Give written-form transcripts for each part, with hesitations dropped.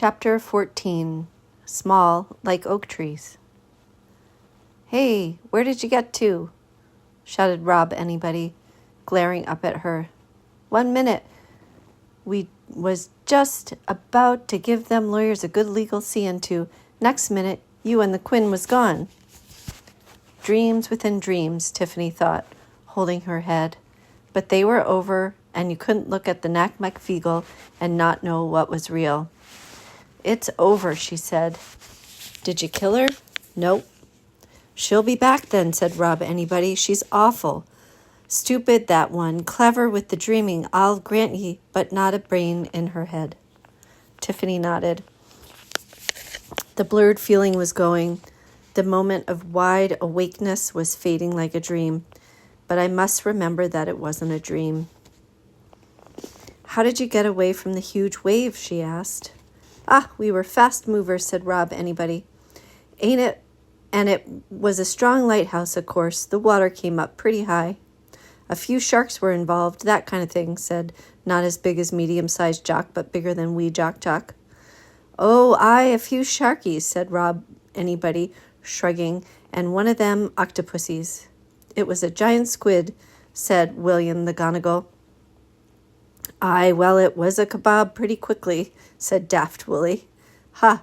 Chapter 14. Small like oak trees. "Hey, where did you get to?" shouted Rob Anybody, glaring up at her. "1 minute. We was just about to give them lawyers a good legal seeing to. Next minute, you and the Quinn was gone." Dreams within dreams, Tiffany thought, holding her head. But they were over, and you couldn't look at the Knack McFeagle and not know what was real. "It's over," she said. "Did you kill her?" "Nope." "She'll be back then," said Rob Anybody. "She's awful. Stupid, that one. Clever with the dreaming, I'll grant ye, but not a brain in her head." Tiffany nodded. The blurred feeling was going. The moment of wide awakeness was fading like a dream. But I must remember that it wasn't a dream. "How did you get away from the huge wave?" she asked. "Ah, we were fast movers," said Rob Anybody. "Ain't it? And it was a strong lighthouse, of course. The water came up pretty high. A few sharks were involved, that kind of thing," said not as big as medium-sized Jock, but bigger than wee Jock. "Oh, aye, a few sharkies," said Rob Anybody, shrugging, "and one of them octopuses." "It was a giant squid," said William the Gonigal. "Aye, well, it was a kebab pretty quickly," said Daft Willie. "Ha!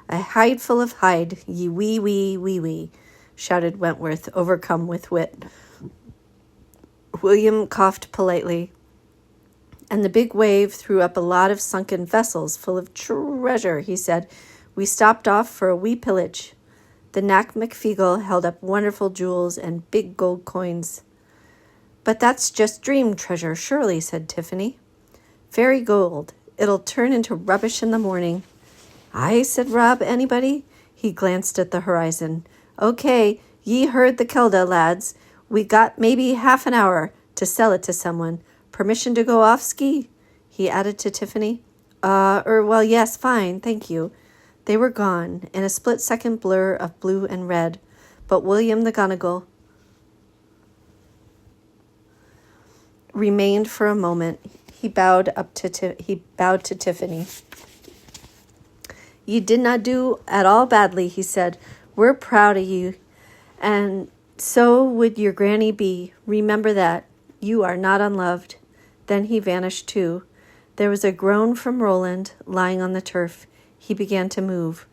A hide full of hide, ye wee, shouted Wentworth, overcome with wit. William coughed politely. "And the big wave threw up a lot of sunken vessels full of treasure," he said. "We stopped off for a wee pillage." The Knack McFeagle held up wonderful jewels and big gold coins. "But that's just dream treasure, surely," said Tiffany. "Fairy gold. It'll turn into rubbish in the morning." "Aye," said Rob Anybody. He glanced at the horizon. "Okay, ye heard the Kelda, lads. We got maybe half an hour to sell it to someone. Permission to go off ski?" he added to Tiffany. Well, yes, fine, thank you." They were gone, in a split-second blur of blue and red. But William the Gonigal remained for a moment. He bowed to Tiffany. "You did not do at all badly," he said. "We're proud of you, and so would your granny be. Remember that. You are not unloved." Then he vanished too. There was a groan from Roland, lying on the turf. He began to move.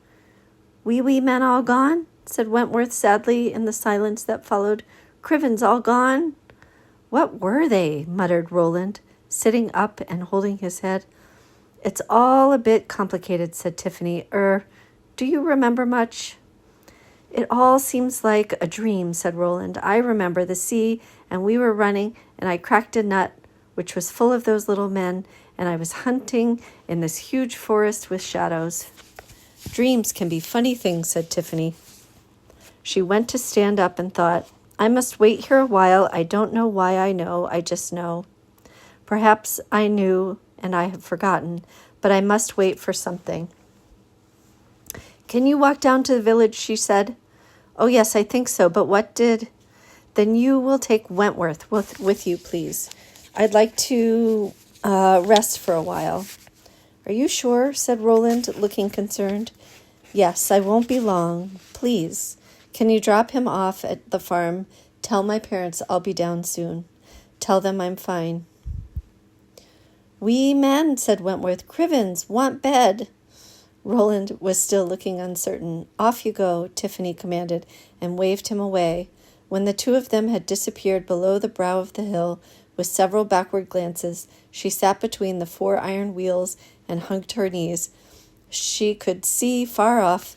Wee men all gone?" said Wentworth sadly in the silence that followed. "Criven's all gone?" "What were they?" muttered Roland, sitting up and holding his head. "It's all a bit complicated," said Tiffany. Do you remember much?" "It all seems like a dream," said Roland. "I remember the sea, and we were running, and I cracked a nut, which was full of those little men, and I was hunting in this huge forest with shadows." "Dreams can be funny things," said Tiffany. She went to stand up and thought, "I must wait here a while. I don't know why I know. I just know. Perhaps I knew and I have forgotten, but I must wait for something." "Can you walk down to the village?" she said. "Oh, yes, I think so. But what did—" "Then you will take Wentworth with you, please. I'd like to rest for a while." "Are you sure?" said Roland, looking concerned. "Yes, I won't be long. Please, can you drop him off at the farm? Tell my parents I'll be down soon. Tell them I'm fine." "Wee men," said Wentworth. "Crivens, want bed." Roland was still looking uncertain. "Off you go," Tiffany commanded, and waved him away. When the two of them had disappeared below the brow of the hill, with several backward glances, she sat between the 4 iron wheels and hugged her knees. She could see far off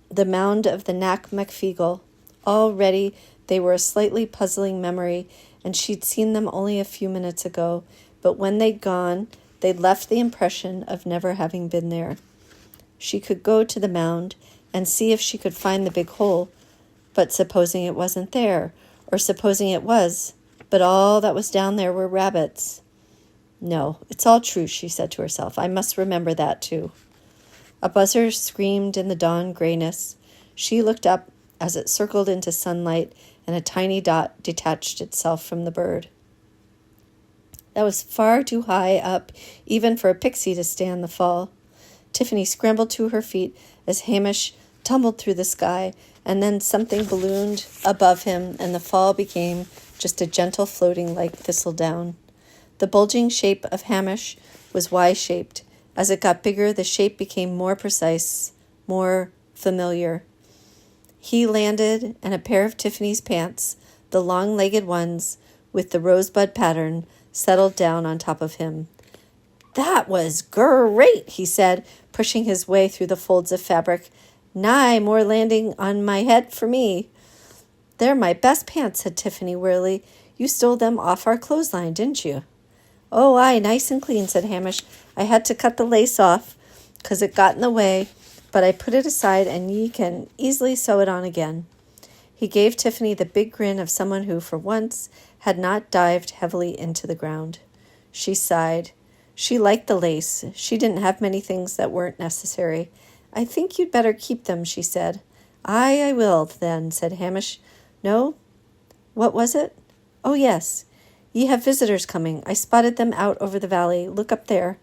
the mound of the Knack McFeagle. Already they were a slightly puzzling memory, and she'd seen them only a few minutes ago. But when they'd gone, they'd left the impression of never having been there. She could go to the mound and see if she could find the big hole. But supposing it wasn't there, or supposing it was, but all that was down there were rabbits. "No, it's all true," she said to herself. "I must remember that too." A buzzer screamed in the dawn grayness. She looked up as it circled into sunlight, and a tiny dot detached itself from the bird. That was far too high up, even for a pixie to stand the fall. Tiffany scrambled to her feet as Hamish tumbled through the sky, and then something ballooned above him, and the fall became just a gentle floating like thistledown. The bulging shape of Hamish was Y-shaped. As it got bigger, the shape became more precise, more familiar. He landed, and a pair of Tiffany's pants, the long-legged ones with the rosebud pattern, settled down on top of him. "That was great," he said, pushing his way through the folds of fabric. "Nigh more landing on my head for me." "They're my best pants," said Tiffany wearily. "You stole them off our clothesline, didn't you?" "Oh, aye, nice and clean," said Hamish. "I had to cut the lace off, 'cause it got in the way, but I put it aside, and ye can easily sew it on again." He gave Tiffany the big grin of someone who, for once, had not dived heavily into the ground. She sighed. She liked the lace. She didn't have many things that weren't necessary. "I think you'd better keep them," she said. "Aye, I will, then," said Hamish. "No? What was it? Oh, yes. Ye have visitors coming. I spotted them out over the valley. Look up there."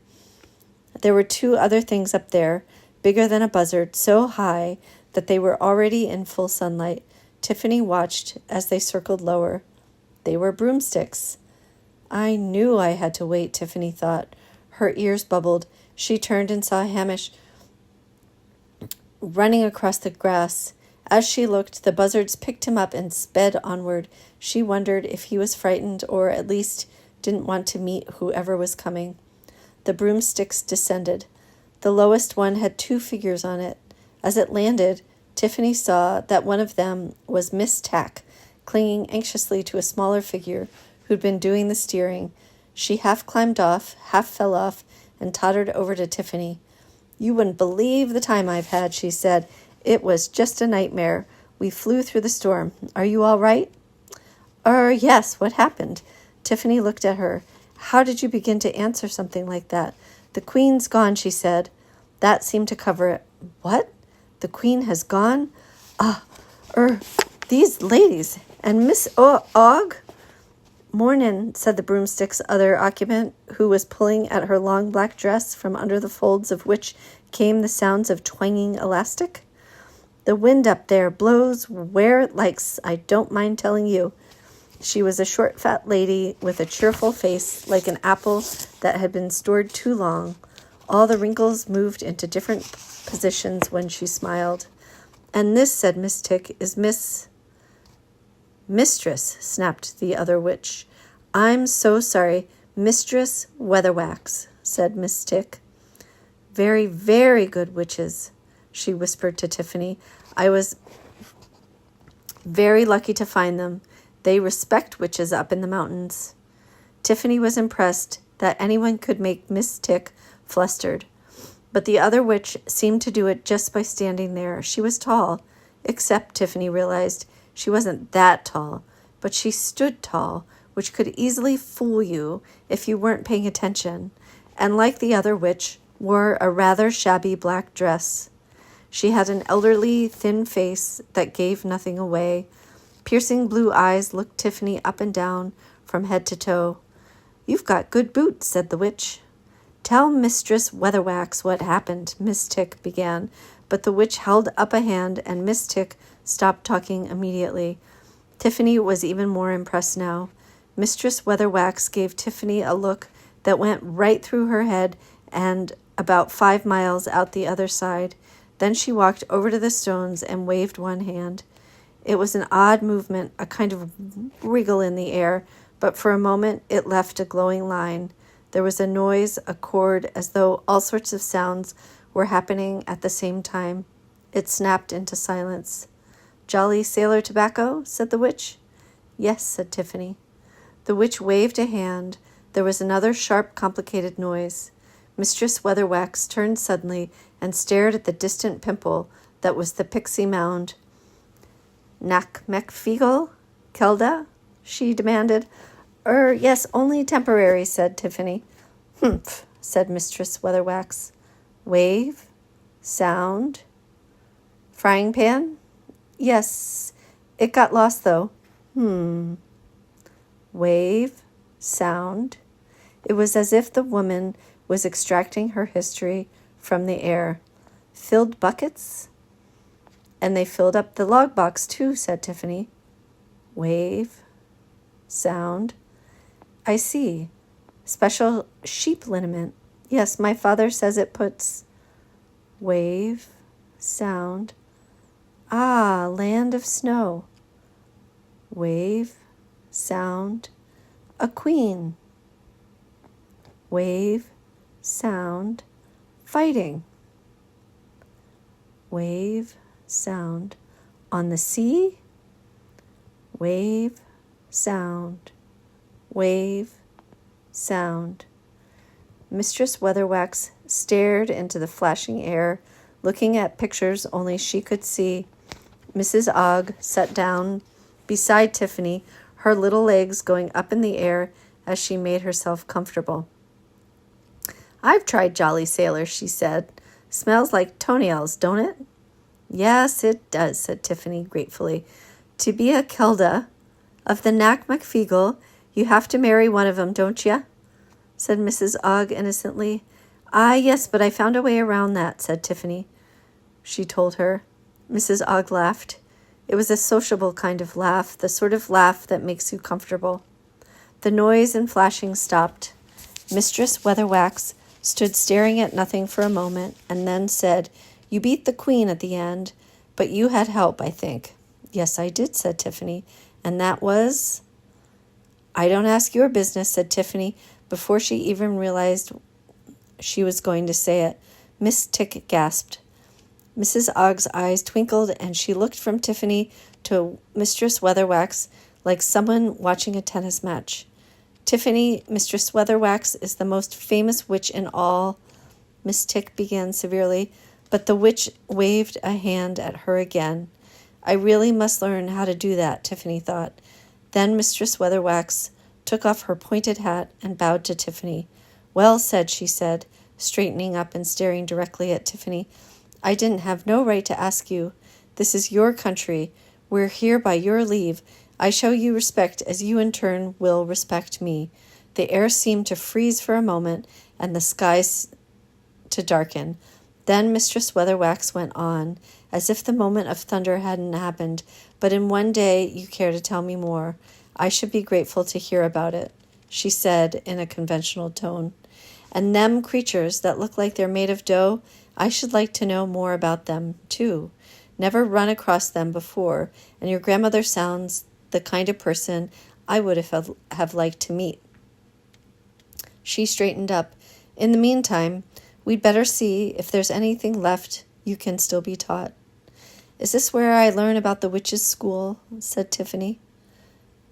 There were two other things up there, bigger than a buzzard, so high that they were already in full sunlight. Tiffany watched as they circled lower. They were broomsticks. "I knew I had to wait," Tiffany thought. Her ears bubbled. She turned and saw Hamish running across the grass. As she looked, the buzzards picked him up and sped onward. She wondered if he was frightened, or at least didn't want to meet whoever was coming. The broomsticks descended. The lowest one had 2 figures on it. As it landed, Tiffany saw that one of them was Miss Tack, clinging anxiously to a smaller figure who'd been doing the steering. She half climbed off, half fell off, and tottered over to Tiffany. "You wouldn't believe the time I've had," she said. "It was just a nightmare. We flew through the storm. Are you all right?" Yes. What happened?" Tiffany looked at her. "How did you begin to answer something like that?" "The Queen's gone," she said. That seemed to cover it. "What? The Queen has gone? These ladies and Miss Og?" "Mornin'," said the broomstick's other occupant, who was pulling at her long black dress, from under the folds of which came the sounds of twanging elastic. "The wind up there blows where it likes, I don't mind telling you." She was a short, fat lady with a cheerful face like an apple that had been stored too long. All the wrinkles moved into different positions when she smiled. "And this," said Miss Tick, "is Mistress," snapped the other witch. "I'm so sorry. Mistress Weatherwax," said Miss Tick. "Very, very good witches," she whispered to Tiffany. "I was very lucky to find them. They respect witches up in the mountains." Tiffany was impressed that anyone could make Miss Tick flustered, but the other witch seemed to do it just by standing there. She was tall, except, Tiffany realized, she wasn't that tall, but she stood tall, which could easily fool you if you weren't paying attention, and like the other witch, wore a rather shabby black dress. She had an elderly, thin face that gave nothing away. Piercing blue eyes looked Tiffany up and down from head to toe. "You've got good boots," said the witch. "Tell Mistress Weatherwax what happened," Miss Tick began, but the witch held up a hand and Miss Tick stopped talking immediately. Tiffany was even more impressed now. Mistress Weatherwax gave Tiffany a look that went right through her head and about 5 miles out the other side. Then she walked over to the stones and waved one hand. It was an odd movement, a kind of wriggle in the air, but for a moment it left a glowing line. There was a noise, a chord, as though all sorts of sounds were happening at the same time. It snapped into silence. "Jolly Sailor Tobacco?" said the witch. "Yes," said Tiffany. The witch waved a hand. There was another sharp, complicated noise. Mistress Weatherwax turned suddenly and stared at the distant pimple that was the pixie mound. "Nak Mekfeagle, Kelda?" she demanded. Yes, only temporary," said Tiffany. "Humph," said Mistress Weatherwax. "Wave? Sound? Frying pan? Yes, it got lost, though." Wave, sound. It was as if the woman was extracting her history from the air. Filled buckets? And they filled up the log box too, said Tiffany. Wave. Sound. I see. Special sheep liniment. Yes, my father says it puts... Wave. Sound. Ah, land of snow. Wave. Sound. A queen. Wave. Sound. Fighting. Wave. Sound. On the sea. Wave. Sound. Wave. Sound. Mistress Weatherwax stared into the flashing air, looking at pictures only she could see. Mrs. Ogg sat down beside Tiffany, her little legs going up in the air as she made herself comfortable. I've tried Jolly Sailor, she said. Smells like toenails, don't it? Yes, it does, said Tiffany gratefully. To be a Kelda of the Knack MacFeagle, you have to marry one of 'em, don't you? Said Mrs. Ogg innocently. Ah, yes, but I found a way around that, said Tiffany. She told her. Mrs. Ogg laughed. It was a sociable kind of laugh, the sort of laugh that makes you comfortable. The noise and flashing stopped. Mistress Weatherwax stood staring at nothing for a moment, and then said, You beat the queen at the end, but you had help, I think. Yes, I did, said Tiffany. And that was... I don't ask your business, said Tiffany, before she even realized she was going to say it. Miss Tick gasped. Mrs. Ogg's eyes twinkled, and she looked from Tiffany to Mistress Weatherwax like someone watching a tennis match. Tiffany, Mistress Weatherwax is the most famous witch in all, Miss Tick began severely, but the witch waved a hand at her again. I really must learn how to do that, Tiffany thought. Then Mistress Weatherwax took off her pointed hat and bowed to Tiffany. Well said, she said, straightening up and staring directly at Tiffany. I didn't have no right to ask you. This is your country. We're here by your leave. I show you respect as you in turn will respect me. The air seemed to freeze for a moment and the skies to darken. Then Mistress Weatherwax went on, as if the moment of thunder hadn't happened. But in one day you care to tell me more. I should be grateful to hear about it, she said in a conventional tone. And them creatures that look like they're made of dough, I should like to know more about them, too. Never run across them before, and your grandmother sounds the kind of person I would have liked to meet. She straightened up. In the meantime, we'd better see if there's anything left you can still be taught. Is this where I learn about the witches' school? Said Tiffany.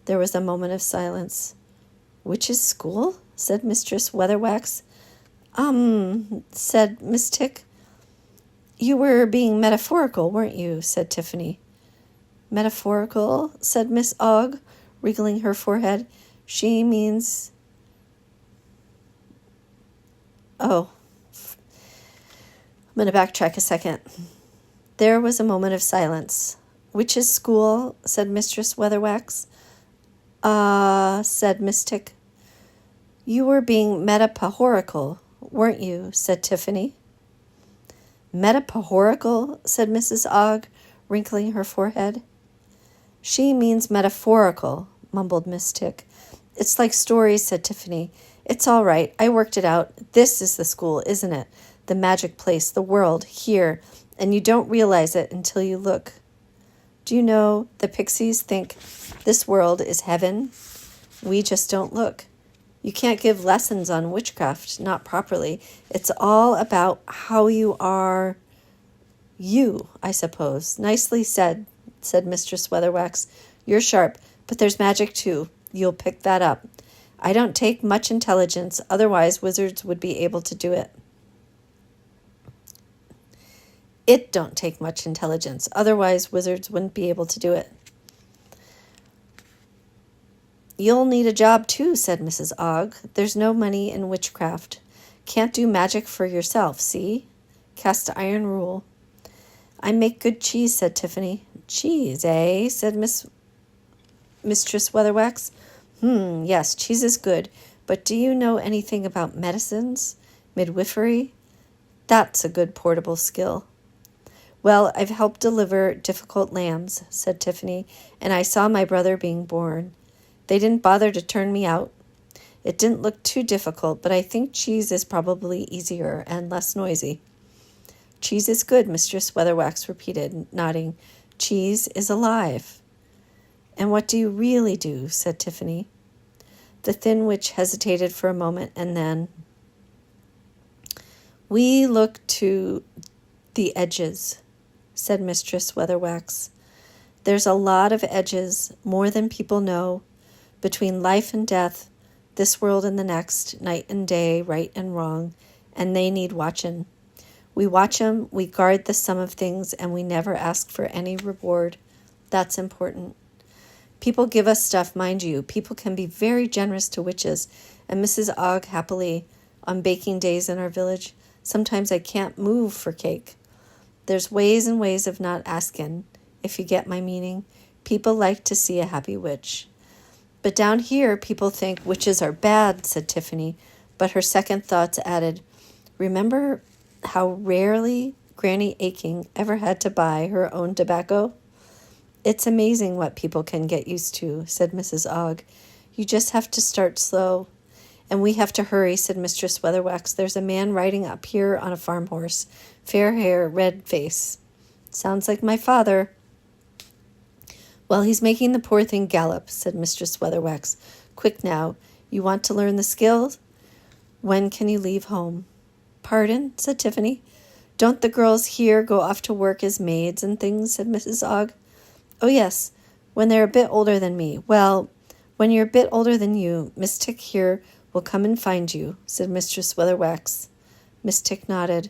There was a moment of silence. Witches' school? Said Mistress Weatherwax. Said Miss Tick. You were being metaphorical, weren't you? Said Tiffany. Metaphorical? Said Miss Ogg, wriggling her forehead. She means... Oh, I'm going to backtrack a second. There was a moment of silence. Witch's school, said Mistress Weatherwax. Said Miss Tick. You were being metaphorical, weren't you? Said Tiffany. Metaphorical, said Mrs. Ogg, wrinkling her forehead. She means metaphorical, mumbled Miss Tick. It's like stories, said Tiffany. It's all right. I worked it out. This is the school, isn't it? The magic place, the world, here, and you don't realize it until you look. Do you know the pixies think this world is heaven? We just don't look. You can't give lessons on witchcraft, not properly. It's all about how you are you, I suppose. Nicely said, said Mistress Weatherwax. You're sharp, but there's magic too. You'll pick that up. I don't take much intelligence, otherwise wizards would be able to do it. It don't take much intelligence, otherwise wizards wouldn't be able to do it. You'll need a job too, said Mrs. Ogg. There's no money in witchcraft. Can't do magic for yourself, see? Cast iron rule. I make good cheese, said Tiffany. Cheese, eh? Said Mistress Weatherwax. Yes, cheese is good, but do you know anything about medicines? Midwifery? That's a good portable skill. Well, I've helped deliver difficult lambs, said Tiffany, and I saw my brother being born. They didn't bother to turn me out. It didn't look too difficult, but I think cheese is probably easier and less noisy. Cheese is good, Mistress Weatherwax repeated, nodding. Cheese is alive. And what do you really do? Said Tiffany. The Thin Witch hesitated for a moment and then, we look to the edges, said Mistress Weatherwax. There's a lot of edges, more than people know, between life and death, this world and the next, night and day, right and wrong, and they need watchin'. We watch 'em, we guard the sum of things, and we never ask for any reward. That's important. People give us stuff, mind you. People can be very generous to witches, and Mrs. Ogg happily, on baking days in our village, sometimes I can't move for cake. There's ways and ways of not asking, if you get my meaning. People like to see a happy witch. But down here, people think witches are bad, said Tiffany, but her second thoughts added, remember how rarely Granny Aching ever had to buy her own tobacco? It's amazing what people can get used to, said Mrs. Ogg. You just have to start slow. And we have to hurry, said Mistress Weatherwax. There's a man riding up here on a farm horse. Fair hair, red face. Sounds like my father. Well, he's making the poor thing gallop, said Mistress Weatherwax. Quick now, you want to learn the skills? When can you leave home? Pardon, said Tiffany. Don't the girls here go off to work as maids and things, said Mrs. Ogg. Oh, yes, when they're a bit older than me. Well, when you're a bit older than you, Miss Tick here will come and find you, said Mistress Weatherwax. Miss Tick nodded.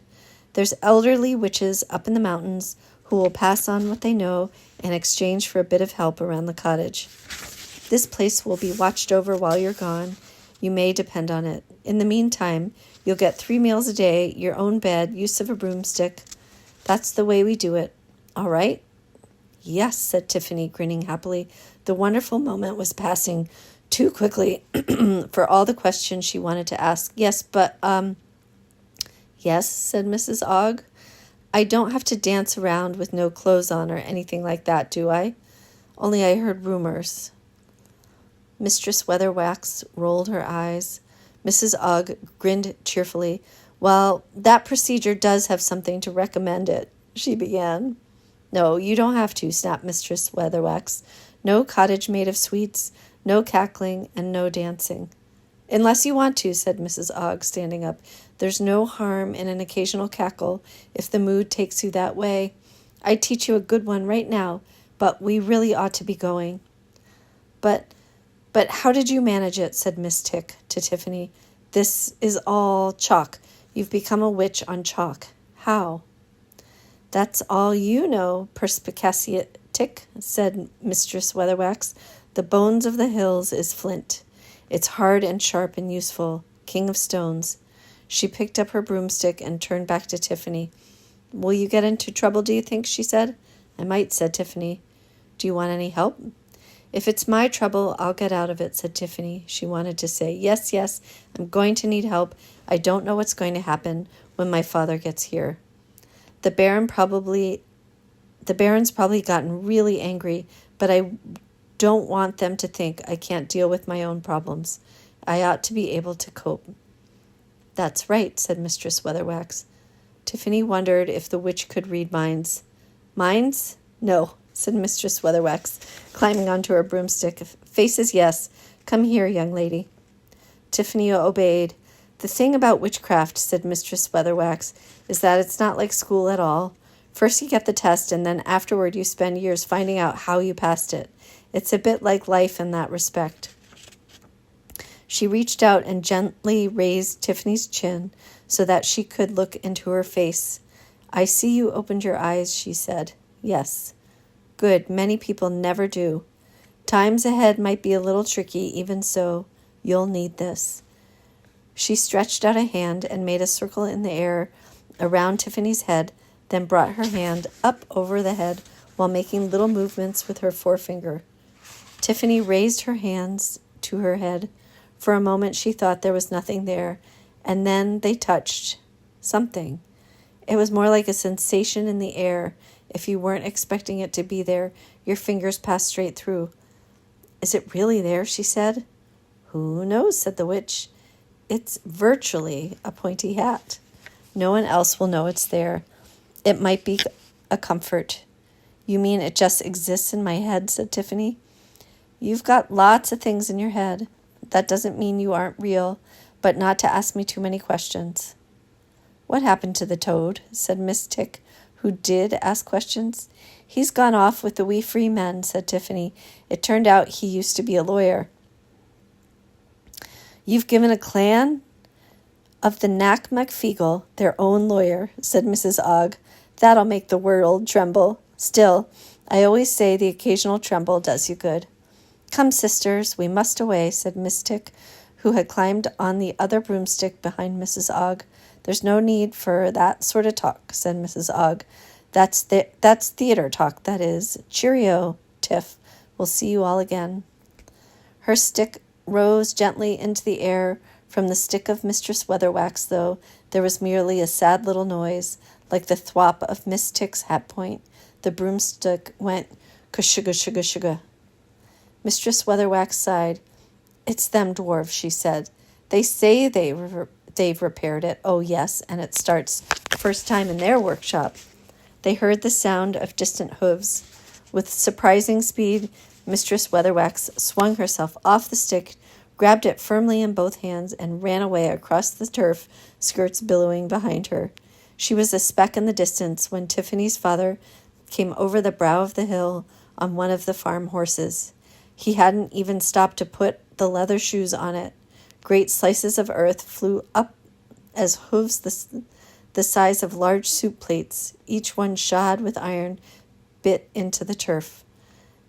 There's elderly witches up in the mountains who will pass on what they know in exchange for a bit of help around the cottage. This place will be watched over while you're gone. You may depend on it. In the meantime, you'll get 3 meals a day, your own bed, use of a broomstick. That's the way we do it. All right? Yes, said Tiffany, grinning happily. The wonderful moment was passing too quickly for all the questions she wanted to ask. Yes, but, Yes, said Mrs. Ogg. I don't have to dance around with no clothes on or anything like that, do I? Only I heard rumors. Mistress Weatherwax rolled her eyes. Mrs. Ogg grinned cheerfully. Well, that procedure does have something to recommend it, she began. No, you don't have to, snapped Mistress Weatherwax. No cottage made of sweets, no cackling, and no dancing. Unless you want to, said Mrs. Ogg, standing up. There's no harm in an occasional cackle if the mood takes you that way. I'd teach you a good one right now, but we really ought to be going. But how did you manage it, said Miss Tick to Tiffany. This is all chalk. You've become a witch on chalk. How? That's all you know, perspicacious Tick, said Mistress Weatherwax. The bones of the hills is flint. It's hard and sharp and useful, king of stones. She picked up her broomstick and turned back to Tiffany. Will you get into trouble, do you think? She said. I might, said Tiffany. Do you want any help? If it's my trouble, I'll get out of it, said Tiffany. She wanted to say, yes, I'm going to need help. I don't know what's going to happen when my father gets here. The Baron's probably gotten really angry, but I don't want them to think I can't deal with my own problems. I ought to be able to cope. That's right, said Mistress Weatherwax. Tiffany wondered if the witch could read minds. Minds? No, said Mistress Weatherwax, climbing onto her broomstick. Faces, yes. Come here, young lady. Tiffany obeyed. The thing about witchcraft, said Mistress Weatherwax, is that it's not like school at all. First you get the test, and then afterward you spend years finding out how you passed it. It's a bit like life in that respect. She reached out and gently raised Tiffany's chin so that she could look into her face. I see you opened your eyes, she said. Yes. Good. Many people never do. Times ahead might be a little tricky, even so. You'll need this. She stretched out a hand and made a circle in the air around Tiffany's head, then brought her hand up over the head while making little movements with her forefinger. Tiffany raised her hands to her head. For a moment she thought there was nothing there, and then they touched something. It was more like a sensation in the air. If you weren't expecting it to be there, your fingers passed straight through. Is it really there? She said. Who knows, said the witch. It's virtually a pointy hat. No one else will know it's there. It might be a comfort. You mean it just exists in my head, said Tiffany. You've got lots of things in your head. That doesn't mean you aren't real, but not to ask me too many questions. What happened to the toad? Said Miss Tick, who did ask questions. He's gone off with the wee free men, said Tiffany. It turned out he used to be a lawyer. You've given a clan of the Knack MacFeagle their own lawyer, said Mrs. Ogg. That'll make the world tremble. Still, I always say the occasional tremble does you good. Come, sisters, we must away, said Miss Tick, who had climbed on the other broomstick behind Mrs. Ogg. There's no need for that sort of talk, said Mrs. Ogg. That's theater talk, that is. Cheerio, Tiff. We'll see you all again. Her stick rose gently into the air. From the stick of Mistress Weatherwax, though, there was merely a sad little noise, like the thwop of Miss Tick's hat point. The broomstick went ka-sugar, sugar, sugar. Mistress Weatherwax sighed. It's them dwarves, she said. They say they've repaired it. Oh, yes, and it starts first time in their workshop. They heard the sound of distant hooves. With surprising speed, Mistress Weatherwax swung herself off the stick, grabbed it firmly in both hands, and ran away across the turf, skirts billowing behind her. She was a speck in the distance when Tiffany's father came over the brow of the hill on one of the farm horses. He hadn't even stopped to put the leather shoes on it. Great slices of earth flew up as hooves the size of large soup plates, each one shod with iron, bit into the turf.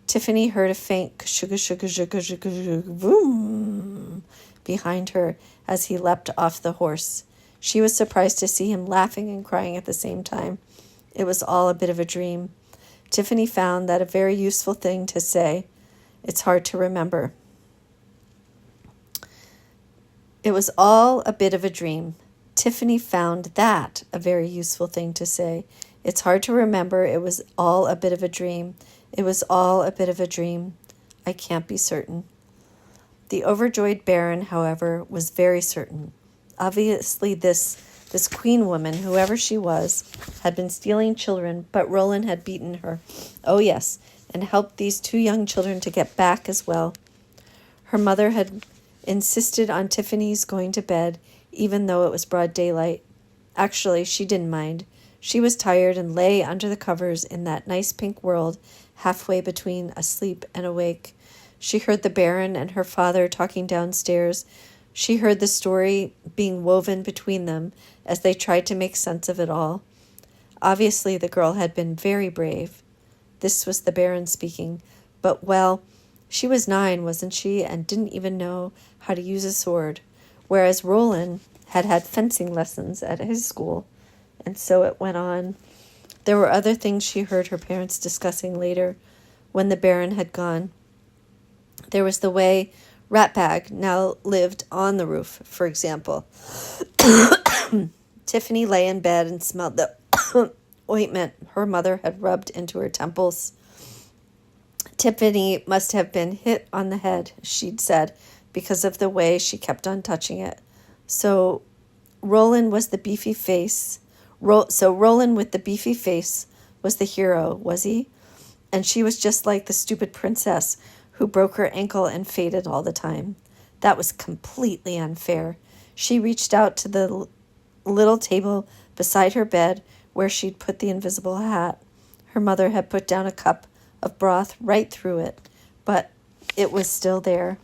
Tiffany heard a faint sugar, sugar, sugar, sugar, sugar, boom behind her as he leapt off the horse. She was surprised to see him laughing and crying at the same time. It was all a bit of a dream. Tiffany found that a very useful thing to say. It's hard to remember. It was all a bit of a dream. Tiffany found that a very useful thing to say. It's hard to remember. It was all a bit of a dream. It was all a bit of a dream. I can't be certain. The overjoyed Baron, however, was very certain. Obviously, this queen woman, whoever she was, had been stealing children, but Roland had beaten her. Oh, yes, and helped these two young children to get back as well. Her mother had insisted on Tiffany's going to bed, even though it was broad daylight. Actually, she didn't mind. She was tired and lay under the covers in that nice pink world, halfway between asleep and awake. She heard the Baron and her father talking downstairs. She heard the story being woven between them as they tried to make sense of it all. Obviously, the girl had been very brave. This was the Baron speaking. But, well, she was 9, wasn't she, and didn't even know how to use a sword, whereas Roland had had fencing lessons at his school. And so it went on. There were other things she heard her parents discussing later, when the Baron had gone. There was the way Ratbag now lived on the roof, for example. Tiffany lay in bed and smelled the ointment her mother had rubbed into her temples. Tiffany must have been hit on the head, she'd said, because of the way she kept on touching it. So Roland was the beefy face. So Roland with the beefy face was the hero, was he? And she was just like the stupid princess who broke her ankle and faded all the time. That was completely unfair. She reached out to the little table beside her bed where she'd put the invisible hat. Her mother had put down a cup of broth right through it, but it was still there.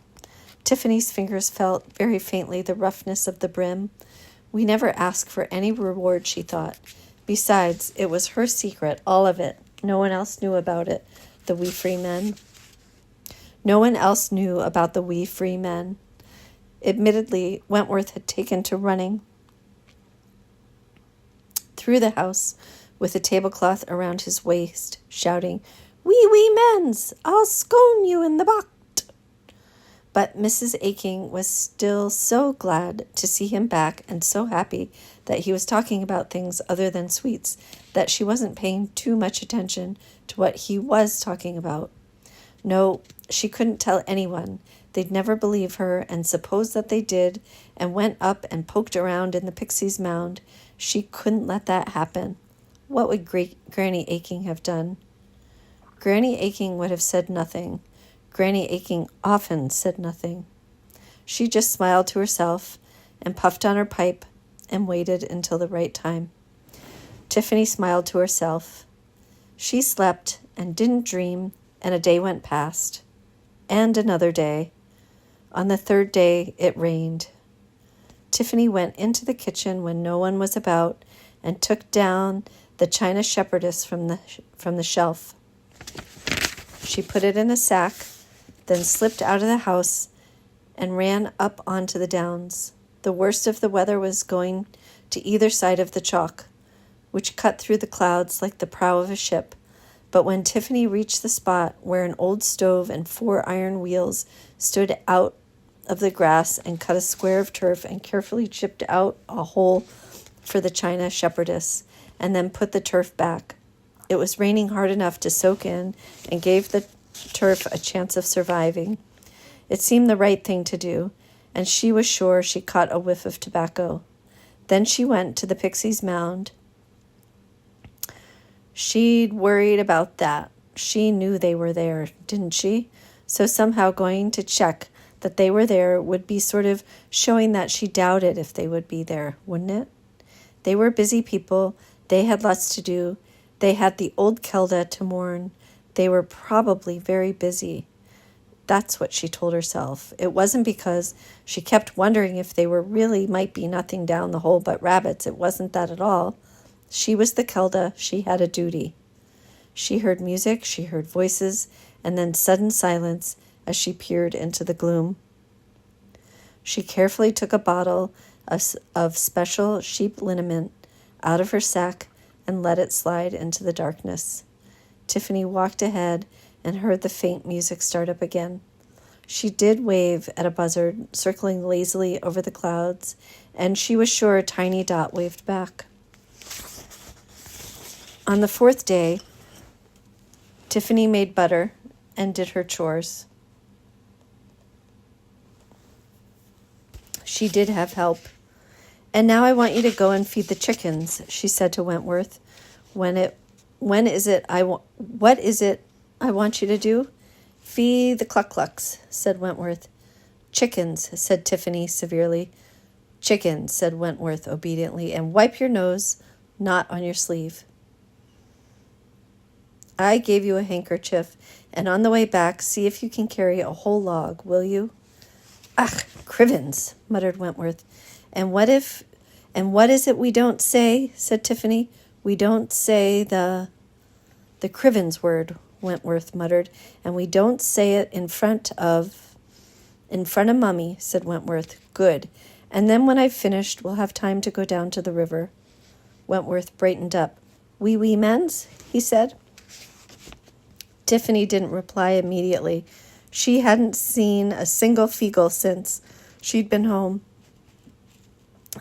Tiffany's fingers felt very faintly the roughness of the brim. We never asked for any reward, she thought. Besides, it was her secret, all of it. No one else knew about it, the wee free men. No one else knew about the wee free men. Admittedly, Wentworth had taken to running through the house with a tablecloth around his waist, shouting, "Wee, wee mens, I'll scone you in the bocht." But Mrs. Aching was still so glad to see him back and so happy that he was talking about things other than sweets that she wasn't paying too much attention to what he was talking about. No, she couldn't tell anyone. They'd never believe her, and suppose that they did and went up and poked around in the pixie's mound, she couldn't let that happen. What would Granny Aching have done? Granny Aching would have said nothing. Granny Aching often said nothing. She just smiled to herself and puffed on her pipe and waited until the right time. Tiffany smiled to herself. She slept and didn't dream, and a day went past. And another day. On the third day, it rained. Tiffany went into the kitchen when no one was about and took down the china shepherdess from the shelf. She put it in a sack, then slipped out of the house and ran up onto the downs. The worst of the weather was going to either side of the chalk, which cut through the clouds like the prow of a ship. But when Tiffany reached the spot where an old stove and 4 iron wheels stood out of the grass and cut a square of turf and carefully chipped out a hole for the china shepherdess, and then put the turf back. It was raining hard enough to soak in and gave the turf a chance of surviving. It seemed the right thing to do, and she was sure she caught a whiff of tobacco. Then she went to the pixie's mound. She'd worried about that. She knew they were there, didn't she? So somehow going to check that they were there would be sort of showing that she doubted if they would be there, wouldn't it? They were busy people. They had lots to do. They had the old Kelda to mourn. They were probably very busy. That's what she told herself. It wasn't because she kept wondering if they were really might be nothing down the hole but rabbits. It wasn't that at all. She was the Kelda. She had a duty. She heard music, she heard voices, and then sudden silence as she peered into the gloom. She carefully took a bottle of special sheep liniment out of her sack and let it slide into the darkness. Tiffany walked ahead and heard the faint music start up again. She did wave at a buzzard circling lazily over the clouds, and she was sure a tiny dot waved back. On the 4th day, Tiffany made butter and did her chores. She did have help. "And now I want you to go and feed the chickens," she said to Wentworth. What is it I want you to do?" "Feed the cluck-clucks," said Wentworth. "Chickens," said Tiffany severely. "Chickens," said Wentworth obediently, "and wipe your nose, not on your sleeve." "I gave you a handkerchief, and on the way back, see if you can carry a whole log, will you?" "Ach, Crivens," muttered Wentworth. And what is it we don't say?" said Tiffany. "We don't say the Crivens word," Wentworth muttered, "and we don't say it in front of Mummy," said Wentworth. "Good. And then when I've finished, we'll have time to go down to the river." Wentworth brightened up. "Wee mens?" he said. Tiffany didn't reply immediately. She hadn't seen a single Feagle since she'd been home.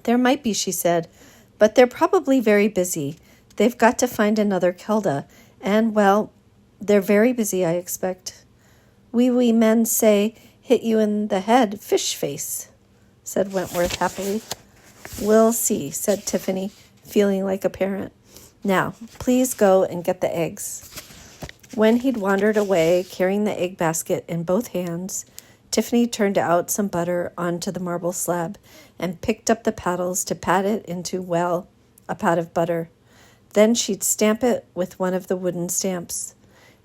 "There might be," she said, "but they're probably very busy. They've got to find another Kelda, and, well, they're very busy, I expect." Wee men say, "Hit you in the head, fish face," said Wentworth happily. "We'll see," said Tiffany, feeling like a parent. "Now, please go and get the eggs." When he'd wandered away, carrying the egg basket in both hands, Tiffany turned out some butter onto the marble slab and picked up the paddles to pat it into, well, a pat of butter. Then she'd stamp it with one of the wooden stamps.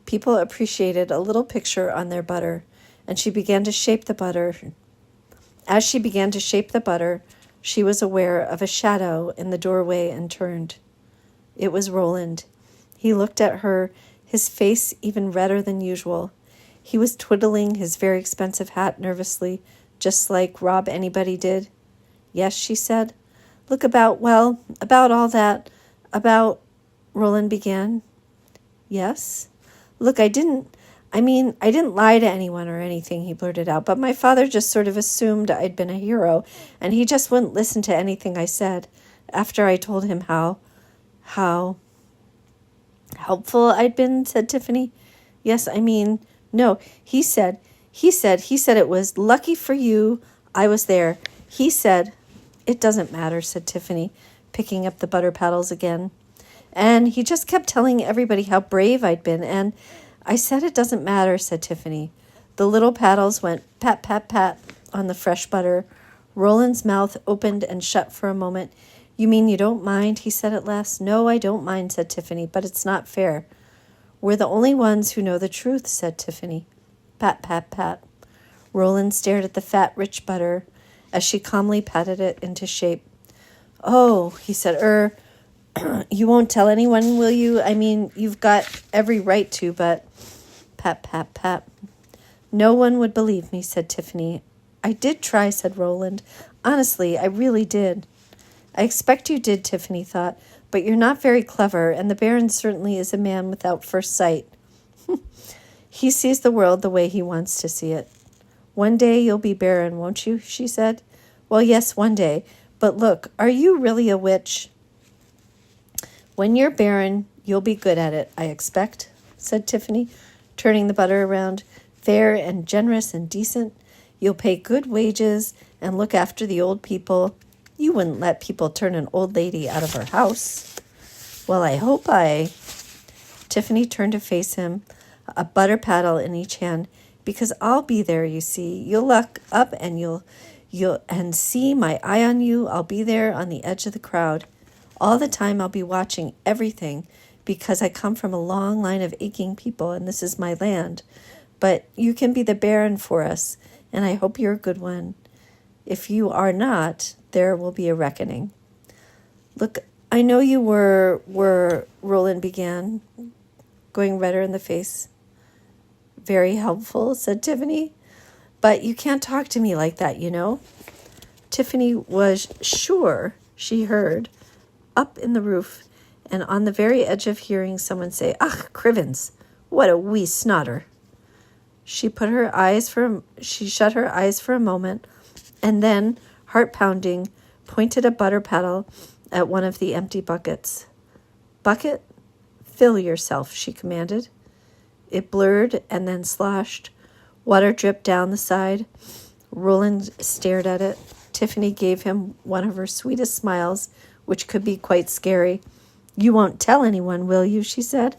People appreciated a little picture on their butter, and she began to shape the butter. As she began to shape the butter, she was aware of a shadow in the doorway and turned. It was Roland. He looked at her, his face even redder than usual. He was twiddling his very expensive hat nervously, just like Rob Anybody did. "Yes," she said. "Look about all that, Roland began. "Yes? Look, I didn't I mean, I didn't lie to anyone or anything, he blurted out, but my father just sort of assumed I'd been a hero, and he just wouldn't listen to anything I said after I told him how helpful I'd been, said Tiffany. Yes, I mean, no, he said it was lucky for you I was there. He said, it doesn't matter, said Tiffany, picking up the butter paddles again. And he just kept telling everybody how brave I'd been, and I said it doesn't matter, said Tiffany. The little paddles went pat, pat, pat on the fresh butter. Roland's mouth opened and shut for a moment. You mean you don't mind, he said at last. No, I don't mind, said Tiffany, but it's not fair. We're the only ones who know the truth, said Tiffany. Pat, pat, pat. Roland stared at the fat, rich butter as she calmly patted it into shape. Oh, he said, you won't tell anyone, will you? I mean, you've got every right to, but... Pat, pat, pat. No one would believe me, said Tiffany. I did try, said Roland. Honestly, I really did. I expect you did, Tiffany thought, but you're not very clever, and the Baron certainly is a man without first sight. He sees the world the way he wants to see it. One day you'll be Baron, won't you? She said. Well, yes, one day. But look, are you really a witch? When you're Baron, you'll be good at it, I expect, said Tiffany, turning the butter around. Fair and generous and decent. You'll pay good wages and look after the old people. You wouldn't let people turn an old lady out of her house. Well, I hope I... Tiffany turned to face him, a butter paddle in each hand. Because I'll be there, you see. You'll look up and you'll and see my eye on you. I'll be there on the edge of the crowd. All the time I'll be watching everything because I come from a long line of aching people and this is my land. But you can be the Baron for us, and I hope you're a good one. If you are not, there will be a reckoning. Look, I know you were, Roland began, going redder in the face. Very helpful, said Tiffany. But you can't talk to me like that, you know. Tiffany was sure she heard, up in the roof, and on the very edge of hearing someone say, "Ach, Crivens, what a wee snotter." She shut her eyes for a moment, and then, heart-pounding, pointed a butter paddle at one of the empty buckets. "Bucket, fill yourself," she commanded. It blurred and then sloshed. Water dripped down the side. Roland stared at it. Tiffany gave him one of her sweetest smiles, which could be quite scary. "You won't tell anyone, will you?" she said.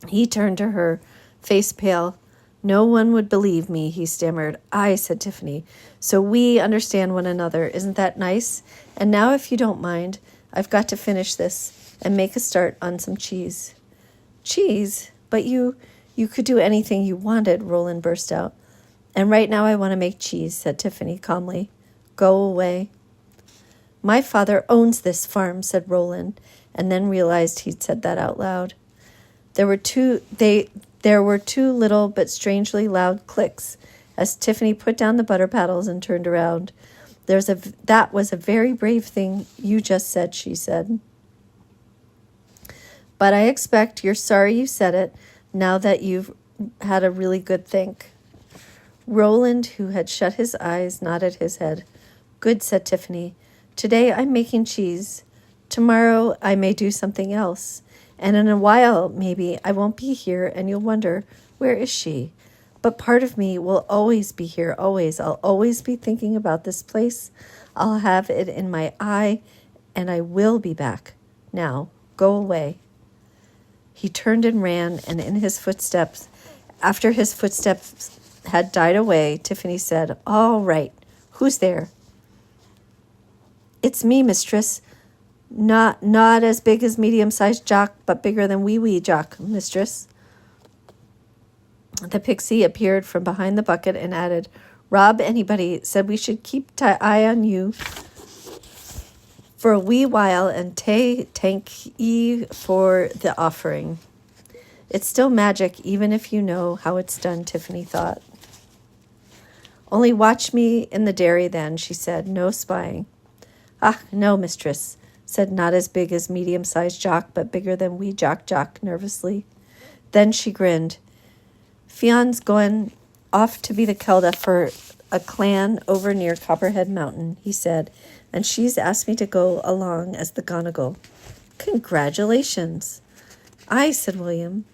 He turned to her, face pale. "No one would believe me," he stammered. "I," said Tiffany. "So we understand one another. Isn't that nice? And now, if you don't mind, I've got to finish this and make a start on some cheese." "Cheese? But you could do anything you wanted," Roland burst out. "And right now I want to make cheese," said Tiffany calmly. "Go away." "My father owns this farm," said Roland, and then realized he'd said that out loud. There were two little but strangely loud clicks as Tiffany put down the butter paddles and turned around. "That was a very brave thing you just said," she said. "But I expect you're sorry you said it now that you've had a really good think." Roland, who had shut his eyes, nodded his head. "Good," said Tiffany. "Today I'm making cheese. Tomorrow I may do something else. And in a while, maybe, I won't be here and you'll wonder, where is she? But part of me will always be here, always. I'll always be thinking about this place. I'll have it in my eye and I will be back. Now, go away." He turned and ran, and after his footsteps had died away, Tiffany said, "All right, who's there?" "It's me, mistress. Not as big as medium-sized Jock, but bigger than wee Jock, mistress." The pixie appeared from behind the bucket and added, "Rob, anybody, said we should keep eye on you for a wee while and thank ye for the offering." It's still magic, even if you know how it's done, Tiffany thought. "Only watch me in the dairy then," she said. "No spying." "Ah, no, mistress," said not as big as medium-sized Jock, but bigger than wee Jock nervously. Then she grinned. Fion's going off to be the Kelda for a clan over near Copperhead Mountain, he said, and she's asked me to go along as the Gonagle. Congratulations. Aye, said William.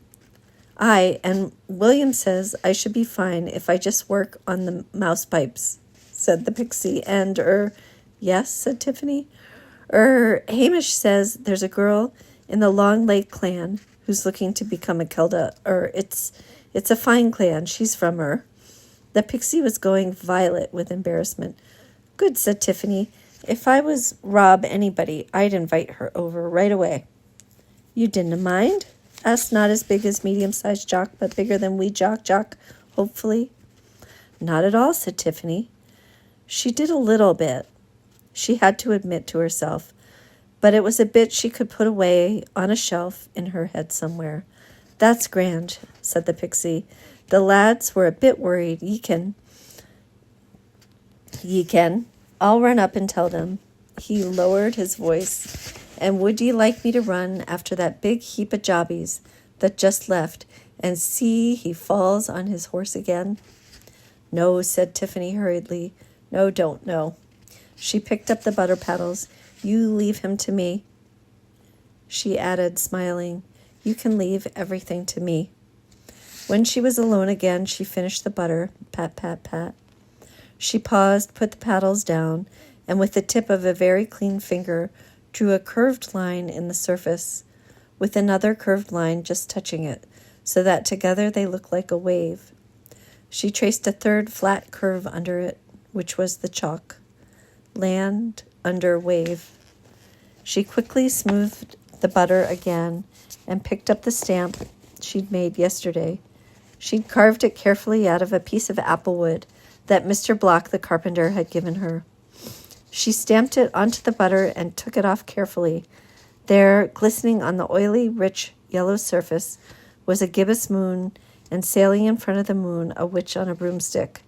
Aye, and William says I should be fine if I just work on the mouse pipes, said the pixie. And, yes, said Tiffany. Hamish says there's a girl in the Long Lake clan who's looking to become a Kelda. It's a fine clan. She's from her. The pixie was going violet with embarrassment. Good, said Tiffany. If I was Rob anybody, I'd invite her over right away. You didn't mind? Asked not as big as medium-sized Jock, but bigger than wee Jock, hopefully. Not at all, said Tiffany. She did a little bit, she had to admit to herself, but it was a bit she could put away on a shelf in her head somewhere. That's grand, said the pixie. The lads were a bit worried. Ye can. I'll run up and tell them. He lowered his voice. And would ye like me to run after that big heap of jobbies that just left and see he falls on his horse again? No, said Tiffany hurriedly. No, don't, no. She picked up the butter paddles. You leave him to me. She added, smiling, you can leave everything to me. When she was alone again, she finished the butter. Pat, pat, pat. She paused, put the paddles down, and with the tip of a very clean finger, drew a curved line in the surface, with another curved line just touching it, so that together they looked like a wave. She traced a third flat curve under it, which was the chalk. Land under wave. She quickly smoothed the butter again and picked up the stamp she'd made yesterday. She'd carved it carefully out of a piece of apple wood that Mr. Block the carpenter had given her. She stamped it onto the butter and took it off carefully. There, glistening on the oily, rich, yellow surface, was a gibbous moon, and sailing in front of the moon, a witch on a broomstick.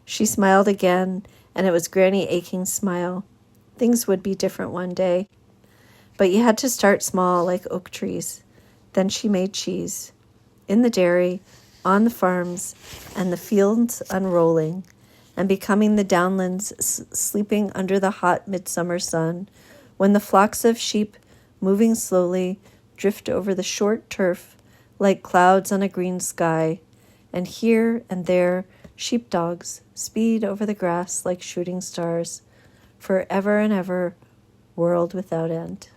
She smiled again, and it was Granny Aching's smile. Things would be different one day. But you had to start small, like oak trees. Then she made cheese. In the dairy, on the farms, and the fields unrolling, and becoming the downlands sleeping under the hot midsummer sun, when the flocks of sheep, moving slowly, drift over the short turf like clouds on a green sky, and here and there sheepdogs speed over the grass like shooting stars, for ever and ever, world without end.